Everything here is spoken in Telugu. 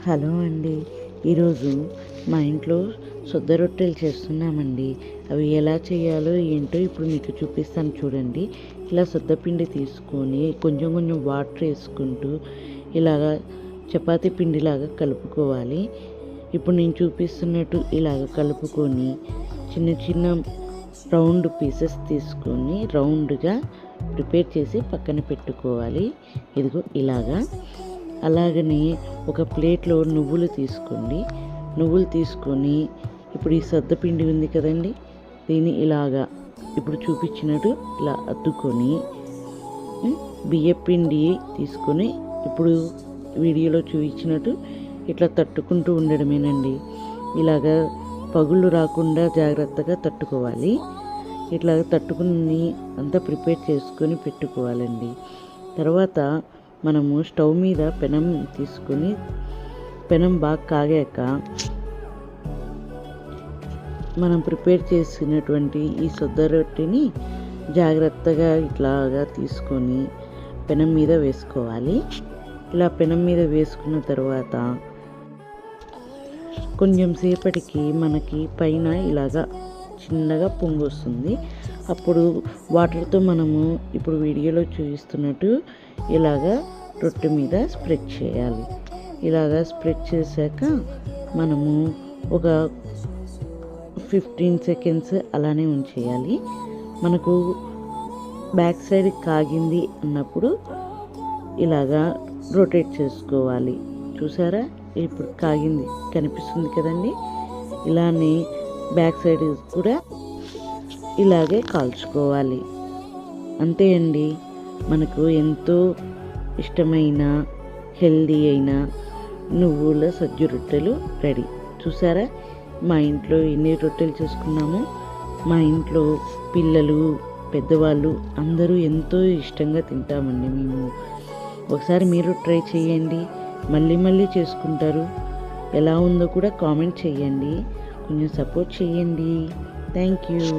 హలో అండి. ఈరోజు మా ఇంట్లో సొద్ద రొట్టెలు చేస్తున్నామండి. అవి ఎలా చేయాలో ఏంటో ఇప్పుడు మీకు చూపిస్తాను చూడండి. ఇలా సొద్దపిండి తీసుకొని కొంచెం కొంచెం వాటర్ వేసుకుంటూ ఇలాగా చపాతీ పిండిలాగా కలుపుకోవాలి. ఇప్పుడు నేను చూపిస్తున్నట్టు ఇలాగ కలుపుకొని చిన్న చిన్న రౌండ్ పీసెస్ తీసుకొని రౌండ్గా ప్రిపేర్ చేసి పక్కన పెట్టుకోవాలి. ఇదిగో ఇలాగా. అలాగనే ఒక ప్లేట్లో నువ్వులు తీసుకోండి. నువ్వులు తీసుకొని ఇప్పుడు ఈ సద్దపిండి ఉంది కదండి, దీన్ని ఇలాగా ఇప్పుడు చూపించినట్టు ఇలా అద్దుకొని బియ్యపిండి తీసుకొని ఇప్పుడు వీడియోలో చూపించినట్టు ఇట్లా తట్టుకుంటూ ఉండడమేనండి. ఇలాగా పగుళ్ళు రాకుండా జాగ్రత్తగా తట్టుకోవాలి. ఇట్లా తట్టుకుని అంతా ప్రిపేర్ చేసుకొని పెట్టుకోవాలండి. తర్వాత మనము స్టవ్ మీద పెనం తీసుకొని పెనం బాగా కాగాక మనం ప్రిపేర్ చేసినటువంటి ఈ సొద్ద రొట్టెని జాగ్రత్తగా ఇట్లాగా తీసుకొని పెనం మీద వేసుకోవాలి. ఇలా పెనం మీద వేసుకున్న తర్వాత కొంచెం సేపటికి మనకి పైన ఇలాగా చిన్నగా పొంగు వస్తుంది. అప్పుడు వాటర్తో మనము ఇప్పుడు వీడియోలో చూపిస్తున్నట్టు ఇలాగా రొట్టె మీద స్ప్రెడ్ చేయాలి. ఇలాగా స్ప్రెడ్ చేశాక మనము ఒక 15 సెకండ్స్ అలానే ఉంచేయాలి. మనకు బ్యాక్ సైడ్ కాగింది అన్నప్పుడు ఇలాగా రొటేట్ చేసుకోవాలి. చూసారా, ఇప్పుడు కాగింది కనిపిస్తుంది కదండి. ఇలానే బ్యాక్ సైడ్ కూడా ఇలాగే కాల్చుకోవాలి. అంతే అండి, మనకు ఎంతో ఇష్టమైన హెల్దీ అయిన నువ్వుల సజ్జ రొట్టెలు రెడీ. చూసారా, మా ఇంట్లో ఎన్ని రొట్టెలు చేసుకున్నామో. మా ఇంట్లో పిల్లలు పెద్దవాళ్ళు అందరూ ఎంతో ఇష్టంగా తింటామండి మేము. ఒకసారి మీరు ట్రై చేయండి, మళ్ళీ మళ్ళీ చేసుకుంటారు. ఎలా ఉందో కూడా కామెంట్ చేయండి, కొంచెం సపోర్ట్ చేయండి. Thank you.